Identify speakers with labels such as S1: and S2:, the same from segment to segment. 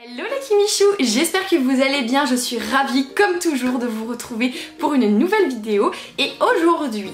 S1: Hello les Kimichou, j'espère que vous allez bien, je suis ravie comme toujours de vous retrouver pour une nouvelle vidéo et aujourd'hui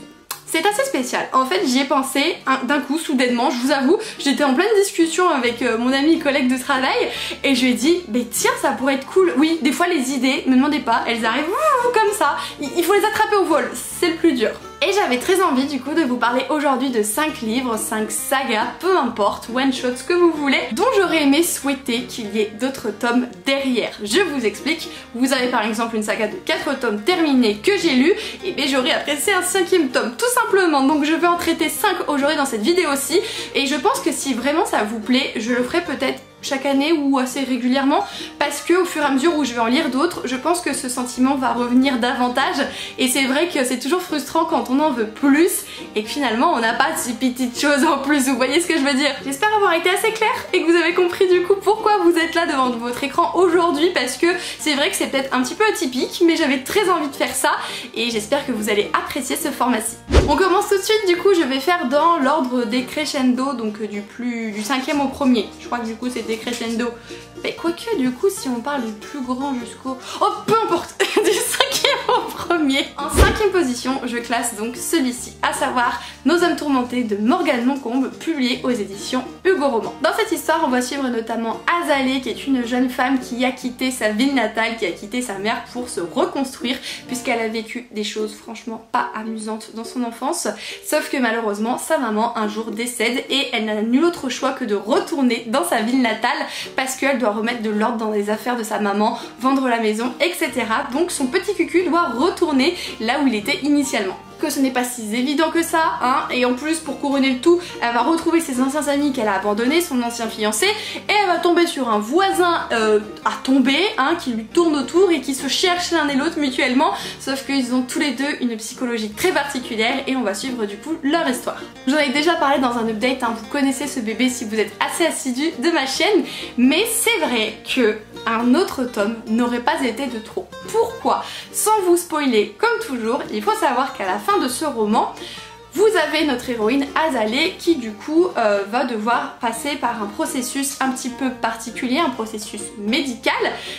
S1: c'est assez spécial. En fait j'y ai pensé d'un coup soudainement, je vous avoue, j'étais en pleine discussion avec mon ami et collègue de travail et je lui ai dit mais tiens ça pourrait être cool. Oui, des fois les idées, me demandez pas, elles arrivent comme ça, il faut les attraper au vol, c'est le plus dur. Et j'avais très envie du coup de vous parler aujourd'hui de 5 livres, 5 sagas, peu importe, one shot, ce que vous voulez, dont j'aurais aimé souhaiter qu'il y ait d'autres tomes derrière. Je vous explique, vous avez par exemple une saga de 4 tomes terminée que j'ai lu, et bien j'aurais apprécié un 5e tome, tout simplement. Donc je vais en traiter 5 aujourd'hui dans cette vidéo-ci, et je pense que si vraiment ça vous plaît, je le ferai peut-être chaque année ou assez régulièrement parce que au fur et à mesure où je vais en lire d'autres, je pense que ce sentiment va revenir davantage et c'est vrai que c'est toujours frustrant quand on en veut plus et que finalement on n'a pas ces petites choses en plus, vous voyez ce que je veux dire. J'espère avoir été assez claire et que vous avez compris du coup pourquoi vous êtes là devant votre écran aujourd'hui, parce que c'est vrai que c'est peut-être un petit peu atypique mais j'avais très envie de faire ça et j'espère que vous allez apprécier ce format-ci. On commence tout de suite, du coup je vais faire dans l'ordre des crescendo, donc du 5e au 1er, je crois que du coup c'était crescendo. Mais quoique du coup si on parle du plus grand jusqu'au... Oh peu importe du 5e au 1er. En 5e position je classe donc celui-ci, à savoir Nos âmes tourmentées de Morgane Moncombe, publié aux éditions Hugo Roman. Dans cette histoire on va suivre notamment Azalée, qui est une jeune femme qui a quitté sa ville natale, qui a quitté sa mère pour se reconstruire puisqu'elle a vécu des choses franchement pas amusantes dans son enfance, sauf que malheureusement sa maman un jour décède et elle n'a nul autre choix que de retourner dans sa ville natale parce qu'elle doit remettre de l'ordre dans les affaires de sa maman, vendre la maison, etc. Donc son petit cucu doit retourner là où il était initialement. Que ce n'est pas si évident que ça, hein, et en plus pour couronner le tout, elle va retrouver ses anciens amis qu'elle a abandonnés, son ancien fiancé, et elle va tomber sur un voisin à tomber, hein, qui lui tourne autour et qui se cherchent l'un et l'autre mutuellement, sauf qu'ils ont tous les deux une psychologie très particulière et on va suivre du coup leur histoire. J'en ai déjà parlé dans un update, hein, vous connaissez ce bébé si vous êtes assez assidu de ma chaîne, mais c'est vrai que un autre tome n'aurait pas été de trop. Pourquoi? Sans vous spoiler, comme toujours, il faut savoir qu'à la fin de ce roman, vous avez notre héroïne Azalée qui du coup va devoir passer par un processus un petit peu particulier, un processus médical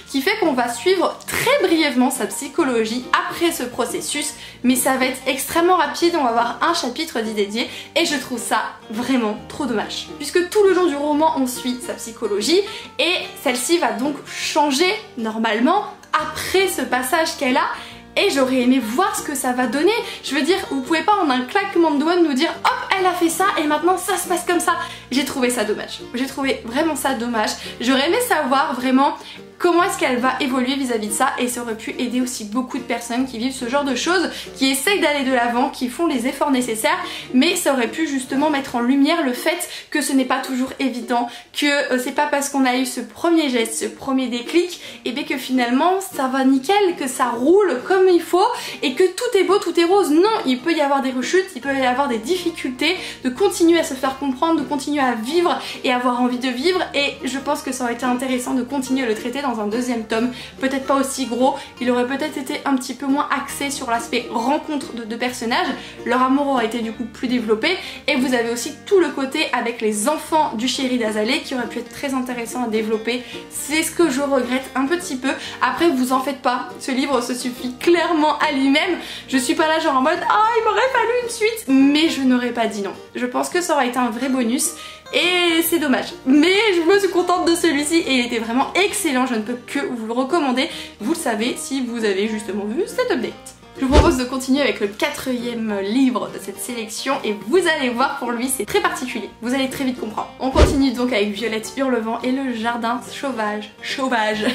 S1: qui fait qu'on va suivre très brièvement sa psychologie après ce processus, mais ça va être extrêmement rapide, on va avoir un chapitre d'y dédié et je trouve ça vraiment trop dommage. Puisque tout le long du roman on suit sa psychologie et celle-ci va donc changer normalement après ce passage qu'elle a. Et j'aurais aimé voir ce que ça va donner. Je veux dire, vous pouvez pas en un claquement de doigts nous dire hop, elle a fait ça et maintenant ça se passe comme ça. J'ai trouvé ça dommage. J'ai trouvé vraiment ça dommage. J'aurais aimé savoir vraiment comment est-ce qu'elle va évoluer vis-à-vis de ça, et ça aurait pu aider aussi beaucoup de personnes qui vivent ce genre de choses, qui essayent d'aller de l'avant, qui font les efforts nécessaires, mais ça aurait pu justement mettre en lumière le fait que ce n'est pas toujours évident, que c'est pas parce qu'on a eu ce premier geste, ce premier déclic, et bien que finalement ça va nickel, que ça roule comme il faut, et que tout est beau, tout est rose. Non, il peut y avoir des rechutes, il peut y avoir des difficultés, de continuer à se faire comprendre, de continuer à vivre et avoir envie de vivre, et je pense que ça aurait été intéressant de continuer à le traiter dans un 2e tome, peut-être pas aussi gros, il aurait peut-être été un petit peu moins axé sur l'aspect rencontre de deux personnages, leur amour aurait été du coup plus développé, et vous avez aussi tout le côté avec les enfants du chéri d'Azalée qui aurait pu être très intéressant à développer. C'est ce que je regrette un petit peu. Après vous en faites pas, ce livre se suffit clairement à lui-même, je suis pas là genre en mode ah il m'aurait fallu une suite, mais je n'aurais pas dit non. Je pense que ça aurait été un vrai bonus et c'est dommage, mais je me suis contente de celui-ci et il était vraiment excellent, je ne peux que vous le recommander, vous le savez si vous avez justement vu cet update. Je vous propose de continuer avec le 4e livre de cette sélection et vous allez voir, pour lui c'est très particulier, vous allez très vite comprendre. On continue donc avec Violette Hurlevent et le jardin sauvage.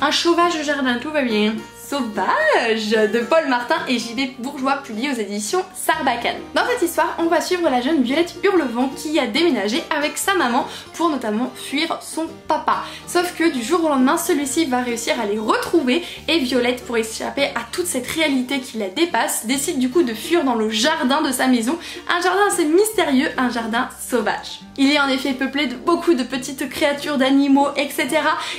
S1: Un sauvage jardin, tout va bien. Sauvage de Paul Martin et JB Bourgeois, publié aux éditions Sarbacane. Dans cette histoire, on va suivre la jeune Violette Hurlevent qui a déménagé avec sa maman pour notamment fuir son papa. Sauf que du jour au lendemain, celui-ci va réussir à les retrouver et Violette, pour échapper à toute cette réalité qui la dépasse, décide du coup de fuir dans le jardin de sa maison, un jardin assez mystérieux, un jardin sauvage. Il est en effet peuplé de beaucoup de petites créatures, d'animaux, etc.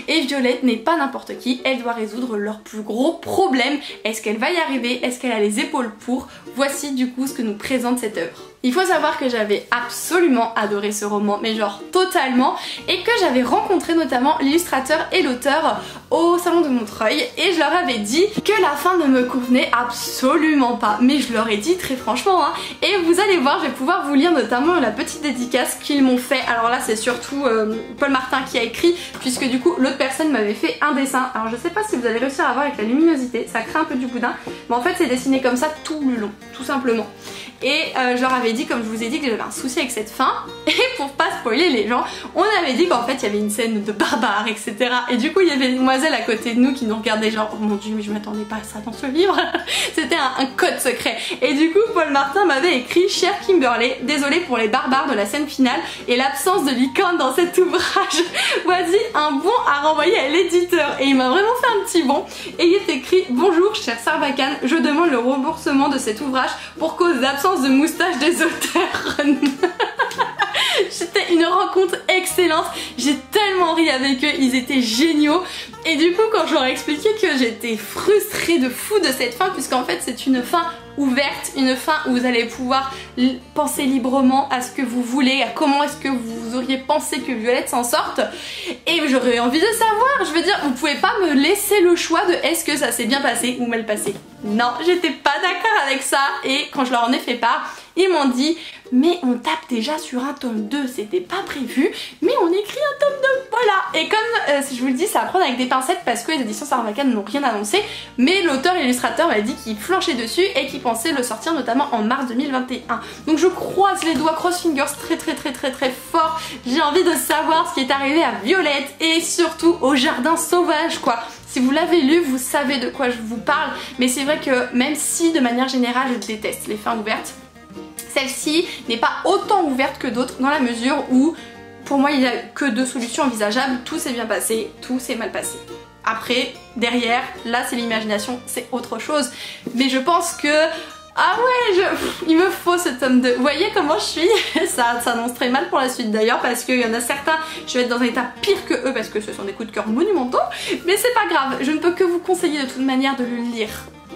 S1: Et Violette n'est pas n'importe qui, elle doit résoudre leur plus gros problème. Est-ce qu'elle va y arriver? Est-ce qu'elle a les épaules pour? Voici du coup ce que nous présente cette œuvre. Il faut savoir que j'avais absolument adoré ce roman, mais genre totalement, et que j'avais rencontré notamment l'illustrateur et l'auteur au salon de Montreuil, et je leur avais dit que la fin ne me convenait absolument pas, mais je leur ai dit très franchement, hein. Et vous allez voir, je vais pouvoir vous lire notamment la petite dédicace qu'ils m'ont fait. Alors là c'est surtout Paul Martin qui a écrit, puisque du coup l'autre personne m'avait fait un dessin. Alors je sais pas si vous allez réussir à voir avec la luminosité, ça crée un peu du boudin, mais en fait c'est dessiné comme ça tout le long, tout simplement. Et je leur avais dit, comme je vous ai dit, que j'avais un souci avec cette fin, et pour pas spoiler les gens, on avait dit qu'en fait il y avait une scène de barbare, etc. Et du coup il y avait une demoiselle à côté de nous qui nous regardait genre, oh mon dieu mais je m'attendais pas à ça dans ce livre. C'était un code secret. Et du coup Paul Martin m'avait écrit: Cher Kimberley, désolé pour les barbares de la scène finale et l'absence de licorne dans cet ouvrage. Voici un bon à renvoyer à l'éditeur. Et il m'a vraiment fait un petit bon, et il est écrit: Bonjour cher Sarbacane, je demande le remboursement de cet ouvrage pour cause d'absence de moustache des auteurs. C'était une rencontre excellente, j'ai tellement ri avec eux, ils étaient géniaux. Et du coup quand je leur ai expliqué que j'étais frustrée de fou de cette fin, puisqu'en fait c'est une fin ouverte, une fin où vous allez pouvoir penser librement à ce que vous voulez, à comment est-ce que vous auriez pensé que Violette s'en sorte. Et j'aurais envie de savoir, je veux dire, vous pouvez pas me laisser le choix de est-ce que ça s'est bien passé ou mal passé. Non, j'étais pas d'accord avec ça, et quand je leur en ai fait part, ils m'ont dit: mais on tape déjà sur un tome 2, c'était pas prévu, mais on écrit un tome 2, voilà. Et comme je vous le dis, ça va prendre avec des pincettes parce que les éditions Sarbacane n'ont rien annoncé, mais l'auteur et l'illustrateur m'a dit qu'il flanchait dessus et qu'il pensait le sortir notamment en mars 2021. Donc je croise les doigts, cross fingers très fort. J'ai envie de savoir ce qui est arrivé à Violette et surtout au jardin sauvage quoi. Si vous l'avez lu, vous savez de quoi je vous parle, mais c'est vrai que même si de manière générale je déteste les fins ouvertes, celle-ci n'est pas autant ouverte que d'autres dans la mesure où pour moi il n'y a que deux solutions envisageables: tout s'est bien passé, tout s'est mal passé. Après, derrière, là c'est l'imagination, c'est autre chose. Mais je pense que... Ah ouais, il me faut ce tome 2. Vous voyez comment je suis? Ça s'annonce très mal pour la suite d'ailleurs, parce qu'il y en a certains, je vais être dans un état pire que eux parce que ce sont des coups de cœur monumentaux. Mais c'est pas grave, je ne peux que vous conseiller de toute manière de le lire.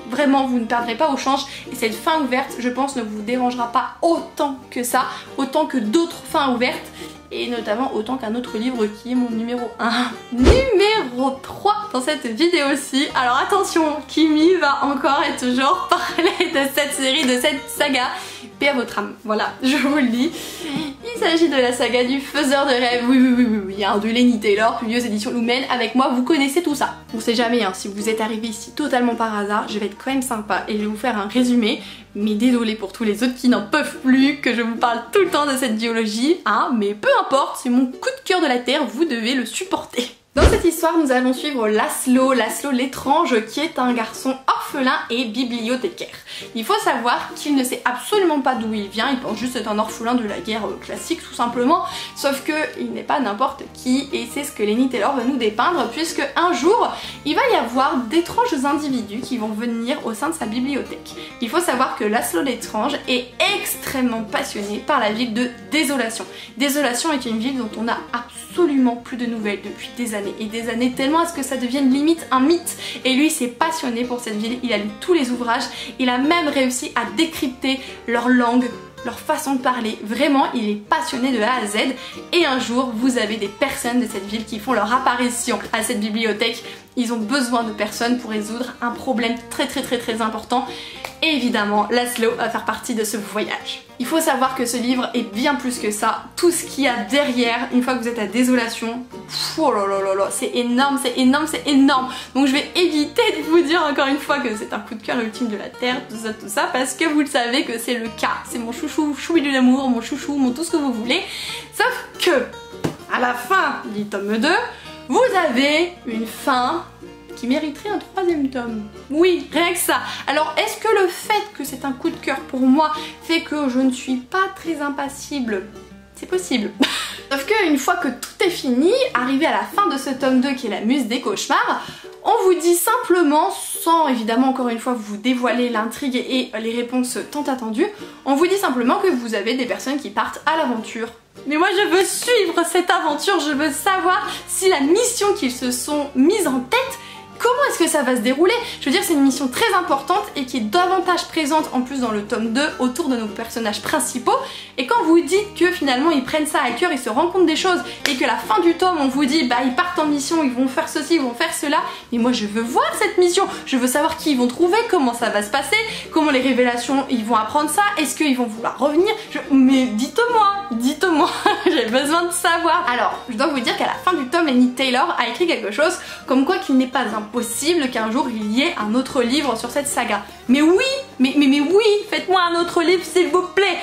S1: Vraiment, vous ne perdrez pas au change, et cette fin ouverte, je pense, ne vous dérangera pas autant que ça, autant que d'autres fins ouvertes, et notamment autant qu'un autre livre qui est mon numéro 1. Numéro 3 dans cette vidéo-ci. Alors attention, Kimi va encore et toujours parler de cette série, de cette saga. Paix à votre âme, voilà, je vous le dis. Il s'agit de la saga du faiseur de rêves, oui, hein, de Laini Taylor, publié aux éditions Lumen. Avec moi, vous connaissez tout ça. On sait jamais, hein, si vous êtes arrivé ici totalement par hasard, je vais être quand même sympa et je vais vous faire un résumé. Mais désolé pour tous les autres qui n'en peuvent plus que je vous parle tout le temps de cette duologie, hein, mais peu importe, c'est mon coup de cœur de la terre, vous devez le supporter. Dans cette histoire, nous allons suivre Laszlo l'étrange, qui est un garçon orphelin et bibliothécaire. Il faut savoir qu'il ne sait absolument pas d'où il vient, il pense juste être un orphelin de la guerre classique tout simplement, sauf que il n'est pas n'importe qui, et c'est ce que Laini Taylor va nous dépeindre, puisque un jour, il va y avoir d'étranges individus qui vont venir au sein de sa bibliothèque. Il faut savoir que Laszlo l'étrange est extrêmement passionné par la ville de Désolation. Désolation est une ville dont on a absolument plus de nouvelles depuis des années et des années, tellement à ce que ça devienne limite un mythe. Et lui s'est passionné pour cette ville, il a lu tous les ouvrages, il a même réussi à décrypter leur langue, leur façon de parler. Vraiment, il est passionné de A à Z. Et un jour, vous avez des personnes de cette ville qui font leur apparition à cette bibliothèque. Ils ont besoin de personnes pour résoudre un problème très important. Et évidemment, Laszlo va faire partie de ce voyage. Il faut savoir que ce livre est bien plus que ça. Tout ce qu'il y a derrière, une fois que vous êtes à Désolation, oh là là là, c'est énorme, c'est énorme, c'est énorme. Donc je vais éviter de vous dire encore une fois que c'est un coup de cœur ultime de la terre, tout ça, parce que vous le savez que c'est le cas. C'est mon chouchou, choubi de l'amour, mon chouchou, mon tout ce que vous voulez. Sauf que, à la fin du tome 2, vous avez une fin qui mériterait un troisième tome. Oui, rien que ça. Alors est-ce que le fait que c'est un coup de cœur pour moi fait que je ne suis pas très impassible? C'est possible. Sauf qu'une fois que tout est fini, arrivé à la fin de ce tome 2 qui est la muse des cauchemars, on vous dit simplement, sans évidemment encore une fois vous dévoiler l'intrigue et les réponses tant attendues, on vous dit simplement que vous avez des personnes qui partent à l'aventure. Mais moi je veux suivre cette aventure, je veux savoir si la mission qu'ils se sont mise en tête, comment est-ce que ça va se dérouler? Je veux dire, c'est une mission très importante et qui est davantage présente en plus dans le tome 2 autour de nos personnages principaux. Et quand vous dites que finalement ils prennent ça à cœur, ils se rendent compte des choses et que la fin du tome on vous dit bah ils partent en mission, ils vont faire ceci, ils vont faire cela, mais moi je veux voir cette mission, je veux savoir qui ils vont trouver, comment ça va se passer, comment les révélations ils vont apprendre ça, est-ce qu'ils vont vouloir revenir, mais dites-moi, j'ai besoin de savoir. Alors je dois vous dire qu'à la fin du tome, Lenny Taylor a écrit quelque chose comme quoi qu'il n'est pas impossible qu'un jour il y ait un autre livre sur cette saga. Mais oui, mais oui, faites-moi un autre livre s'il vous plaît.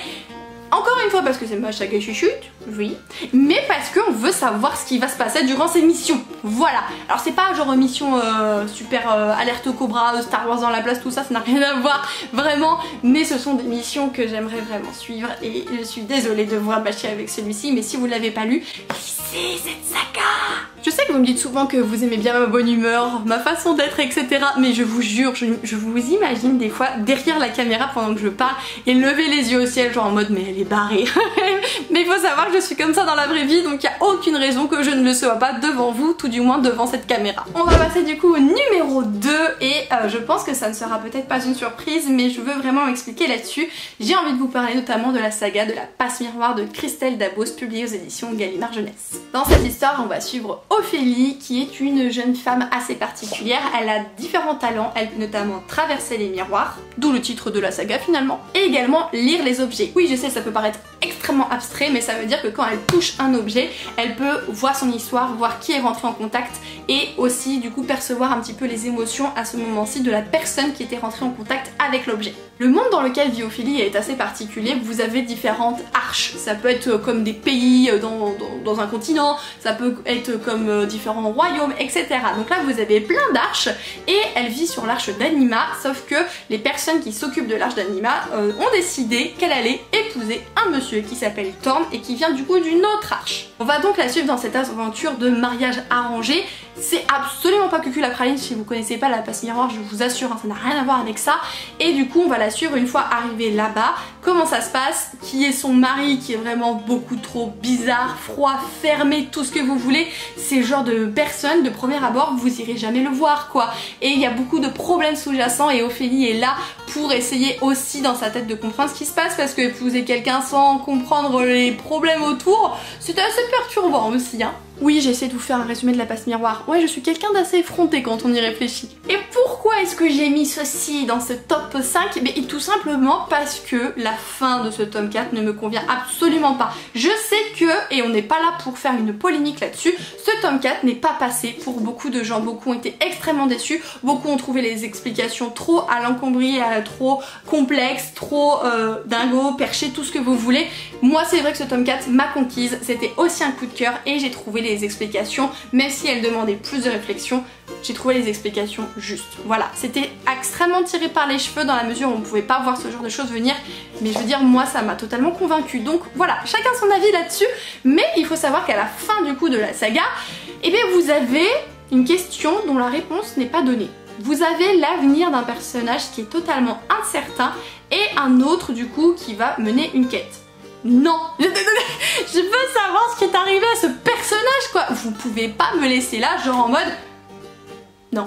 S1: Encore une fois parce que c'est ma saga chuchute, oui, mais parce qu'on veut savoir ce qui va se passer durant ces missions. Voilà. Alors c'est pas genre mission super alerte au Cobra, Star Wars dans la place, tout ça, ça n'a rien à voir vraiment, mais ce sont des missions que j'aimerais vraiment suivre et je suis désolée de vous rabâcher avec celui-ci, mais si vous l'avez pas lu, lisez cette saga. Je sais que vous me dites souvent que vous aimez bien ma bonne humeur, ma façon d'être, etc. Mais je vous jure, je vous imagine des fois derrière la caméra pendant que je parle et lever les yeux au ciel genre en mode mais elle est barrée. Mais il faut savoir que je suis comme ça dans la vraie vie, donc il n'y a aucune raison que je ne le sois pas devant vous, tout du moins devant cette caméra. On va passer du coup au numéro 2 et je pense que ça ne sera peut-être pas une surprise, mais je veux vraiment m'expliquer là-dessus. J'ai envie de vous parler notamment de la saga de la passe miroir de Christelle Dabos, publiée aux éditions Gallimard Jeunesse. Dans cette histoire, on va suivre Ophélie, qui est une jeune femme assez particulière. Elle a différents talents, elle peut notamment traverser les miroirs, d'où le titre de la saga finalement, et également lire les objets. Oui, je sais, ça peut paraître extrêmement abstrait, mais ça veut dire que quand elle touche un objet, elle peut voir son histoire, voir qui est rentré en contact et aussi du coup percevoir un petit peu les émotions à ce moment-ci de la personne qui était rentrée en contact avec l'objet. Le monde dans lequel vit Ophélie est assez particulier, vous avez différentes arches, ça peut être comme des pays dans un continent, ça peut être comme différents royaumes, etc. Donc là vous avez plein d'arches et elle vit sur l'arche d'Anima, sauf que les personnes qui s'occupent de l'arche d'Anima ont décidé qu'elle allait épouser un monsieur qui s'appelle Thorn et qui vient du coup d'une autre arche. On va donc la suivre dans cette aventure de mariage arrangé. C'est absolument pas cucul la praline, si vous connaissez pas la passe miroir, je vous assure, hein, ça n'a rien à voir avec ça. Et du coup on va la suivre une fois arrivée là-bas, comment ça se passe, qui est son mari qui est vraiment beaucoup trop bizarre, froid, fermé, tout ce que vous voulez. C'est le genre de personne, de premier abord, vous irez jamais le voir quoi. Et il y a beaucoup de problèmes sous-jacents et Ophélie est là pour essayer aussi dans sa tête de comprendre ce qui se passe, parce que épouser quelqu'un sans comprendre les problèmes autour, c'était assez perturbant aussi hein. Oui, j'ai essayé de vous faire un résumé de la passe miroir. Ouais, je suis quelqu'un d'assez effronté quand on y réfléchit. Et pourquoi est-ce que j'ai mis ceci dans ce top 5? Mais tout simplement parce que la fin de ce tome 4 ne me convient absolument pas. Je sais que, et on n'est pas là pour faire une polémique là-dessus, ce tome 4 n'est pas passé pour beaucoup de gens. Beaucoup ont été extrêmement déçus, beaucoup ont trouvé les explications trop à l'encombré, trop complexes, trop dingo, perché, tout ce que vous voulez. Moi c'est vrai que ce tome 4 m'a conquise, c'était aussi un coup de cœur et j'ai trouvé les explications, même si elles demandaient plus de réflexion, j'ai trouvé les explications justes. Voilà, c'était extrêmement tiré par les cheveux dans la mesure où on pouvait pas voir ce genre de choses venir, mais je veux dire, moi ça m'a totalement convaincue. Donc voilà, chacun son avis là-dessus, mais il faut savoir qu'à la fin du coup de la saga, eh bien vous avez une question dont la réponse n'est pas donnée. Vous avez l'avenir d'un personnage qui est totalement incertain et un autre du coup qui va mener une quête. Non, je veux savoir ce qui est arrivé à ce personnage quoi. Vous pouvez pas me laisser là genre en mode non.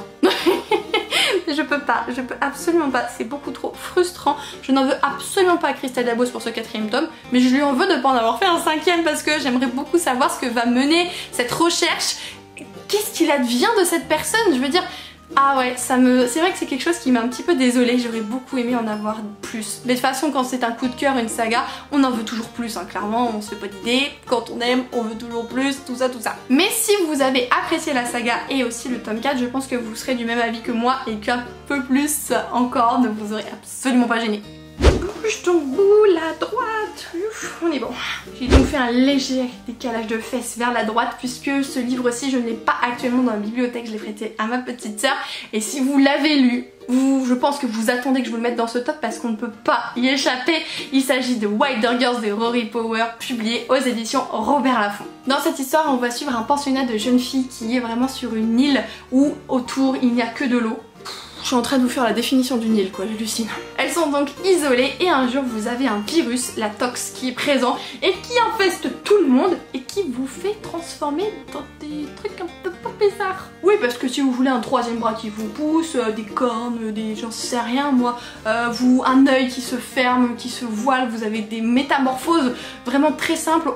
S1: Je peux pas, je peux absolument pas, c'est beaucoup trop frustrant. Je n'en veux absolument pas à Christelle Dabos pour ce 4e tome, mais je lui en veux de pas en avoir fait un 5e parce que j'aimerais beaucoup savoir ce que va mener cette recherche. Qu'est-ce qu'il advient de cette personne? Je veux dire, ah ouais, c'est vrai que c'est quelque chose qui m'a un petit peu désolée, j'aurais beaucoup aimé en avoir plus. Mais de toute façon, quand c'est un coup de cœur, une saga, on en veut toujours plus, hein, clairement, on se fait pas d'idée. Quand on aime, on veut toujours plus, tout ça, tout ça. Mais si vous avez apprécié la saga et aussi le tome 4, je pense que vous serez du même avis que moi et qu'un peu plus encore ne vous aurait absolument pas gêné. Bouge ton bout, la droite. On est bon. J'ai donc fait un léger décalage de fesses vers la droite puisque ce livre-ci je ne l'ai pas actuellement dans la bibliothèque, je l'ai prêté à ma petite sœur et si vous l'avez lu, je pense que vous attendez que je vous le mette dans ce top parce qu'on ne peut pas y échapper. Il s'agit de Wilder Girls de Rory Power, publié aux éditions Robert Laffont. Dans cette histoire, on va suivre un pensionnat de jeunes filles qui est vraiment sur une île où autour il n'y a que de l'eau. Je suis en train de vous faire la définition d'une île quoi, j'hallucine. Elles sont donc isolées et un jour vous avez un virus, la tox, qui est présent et qui infeste tout le monde et qui vous fait transformer dans des trucs un peu pas bizarres. Oui parce que si vous voulez un troisième bras qui vous pousse, des cornes, des j'en sais rien moi, un œil qui se ferme, qui se voile, vous avez des métamorphoses vraiment très simples,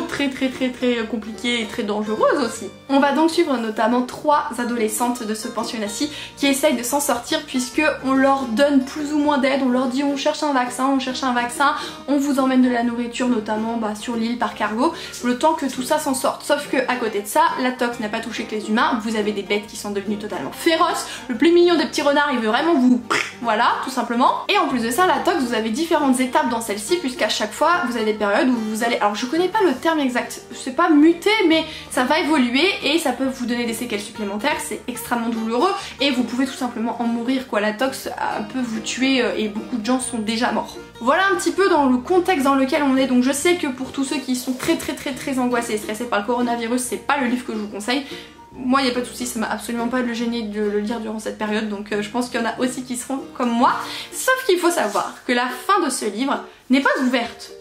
S1: très compliquées et très dangereuses aussi. On va donc suivre notamment 3 adolescentes de ce pensionnat-ci qui essayent de s'en sortir puisque on leur donne plus ou moins d'aide, on leur dit on cherche un vaccin, on vous emmène de la nourriture notamment sur l'île par cargo, le temps que tout ça s'en sorte. Sauf que à côté de ça, la tox n'a pas touché que les humains, vous avez des bêtes qui sont devenues totalement féroces, le plus mignon des petits renards il veut vraiment vous... Voilà, tout simplement. Et en plus de ça, la tox, vous avez différentes étapes dans celle-ci puisqu'à chaque fois vous avez des périodes où vous allez... Alors je connais pas le terme exact, c'est pas muter mais ça va évoluer et ça peut vous donner des séquelles supplémentaires, c'est extrêmement douloureux et vous pouvez tout simplement en mourir quoi. La tox peut vous tuer et beaucoup de gens sont déjà morts. Voilà un petit peu dans le contexte dans lequel on est, donc je sais que pour tous ceux qui sont très angoissés et stressés par le coronavirus, c'est pas le livre que je vous conseille. Moi il n'y a pas de souci, ça m'a absolument pas gêné de le lire durant cette période, donc je pense qu'il y en a aussi qui seront comme moi. Sauf qu'il faut savoir que la fin de ce livre n'est pas ouverte.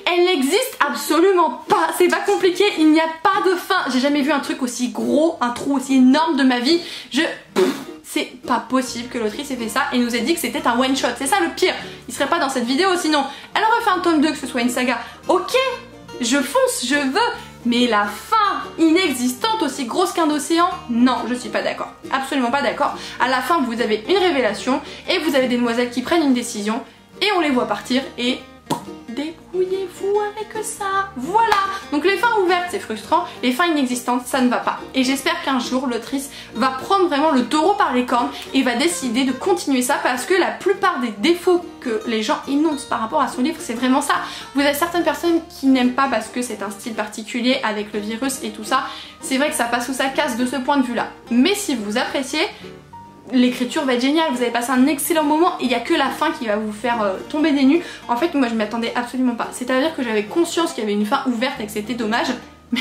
S1: Elle n'existe absolument pas, c'est pas compliqué, il n'y a pas de fin. J'ai jamais vu un truc aussi gros, un trou aussi énorme de ma vie. C'est pas possible que l'autrice ait fait ça et nous ait dit que c'était un one shot, c'est ça le pire. Il serait pas dans cette vidéo sinon. Elle aurait fait un tome 2, que ce soit une saga. Ok, je fonce, je veux. Mais la fin inexistante aussi grosse qu'un océan, non, je suis pas d'accord. Absolument pas d'accord. À la fin, vous avez une révélation et vous avez des demoiselles qui prennent une décision et on les voit partir et débrouillez-vous avec ça. Voilà. Donc les fins ouvertes, c'est frustrant. Les fins inexistantes, ça ne va pas. Et j'espère qu'un jour, l'autrice va prendre vraiment le taureau par les cornes et va décider de continuer ça parce que la plupart des défauts que les gens énoncent par rapport à son livre, c'est vraiment ça. Vous avez certaines personnes qui n'aiment pas parce que c'est un style particulier avec le virus et tout ça. C'est vrai que ça passe ou ça casse de ce point de vue-là. Mais si vous appréciez, l'écriture va être géniale, vous avez passé un excellent moment et il n'y a que la fin qui va vous faire tomber des nues. En fait moi je m'y attendais absolument pas, c'est-à-dire que j'avais conscience qu'il y avait une fin ouverte et que c'était dommage, mais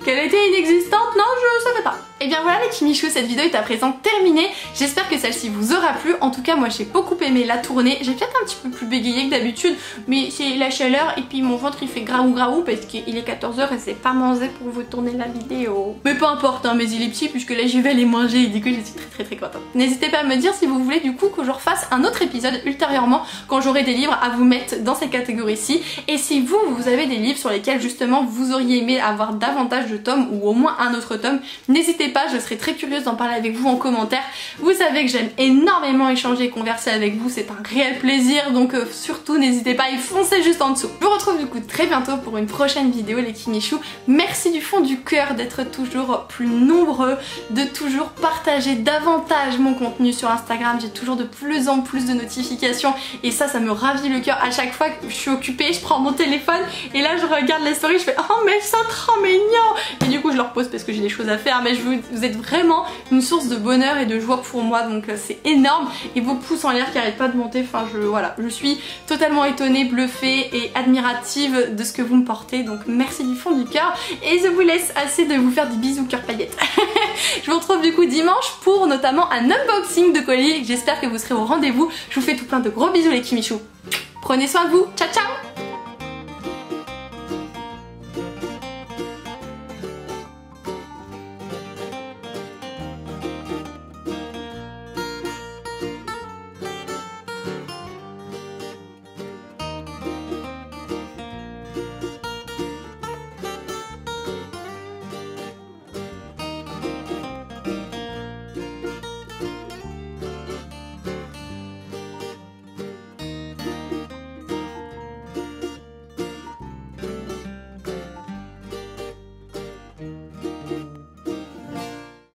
S1: qu'elle était inexistante, non je savais pas. Et bien voilà les Kimichou, cette vidéo est à présent terminée, j'espère que celle-ci vous aura plu, en tout cas moi j'ai beaucoup aimé la tournée, j'ai peut-être un petit peu plus bégayé que d'habitude, mais c'est la chaleur et puis mon ventre il fait graou parce qu'il est 14h et c'est pas mangé pour vous tourner la vidéo. Mais peu importe hein, mais il est petit puisque là j'y vais aller manger et du coup je suis très contente. N'hésitez pas à me dire si vous voulez du coup que je refasse un autre épisode ultérieurement quand j'aurai des livres à vous mettre dans ces catégories-ci, et si vous avez des livres sur lesquels justement vous auriez aimé avoir davantage de tomes ou au moins un autre tome, n'hésitez pas, je serais très curieuse d'en parler avec vous en commentaire. Vous savez que j'aime énormément échanger et converser avec vous, c'est un réel plaisir, donc surtout n'hésitez pas à y foncer juste en dessous. Je vous retrouve du coup très bientôt pour une prochaine vidéo les Kimichou. Merci du fond du cœur d'être toujours plus nombreux, de toujours partager davantage mon contenu sur Instagram, j'ai toujours de plus en plus de notifications et ça me ravit le cœur. À chaque fois que je suis occupée, je prends mon téléphone et là je regarde les stories, je fais oh mais c'est trop mignon, et du coup je le repose parce que j'ai des choses à faire, mais vous êtes vraiment une source de bonheur et de joie pour moi, donc c'est énorme, et vos pouces en l'air qui arrêtent pas de monter, enfin voilà, je suis totalement étonnée, bluffée et admirative de ce que vous me portez, donc merci du fond du cœur et je vous laisse assez de vous faire des bisous cœur paillettes. Je vous retrouve du coup dimanche pour notamment un unboxing de colis, j'espère que vous serez au rendez-vous, je vous fais tout plein de gros bisous les Kimichou, prenez soin de vous, ciao ciao.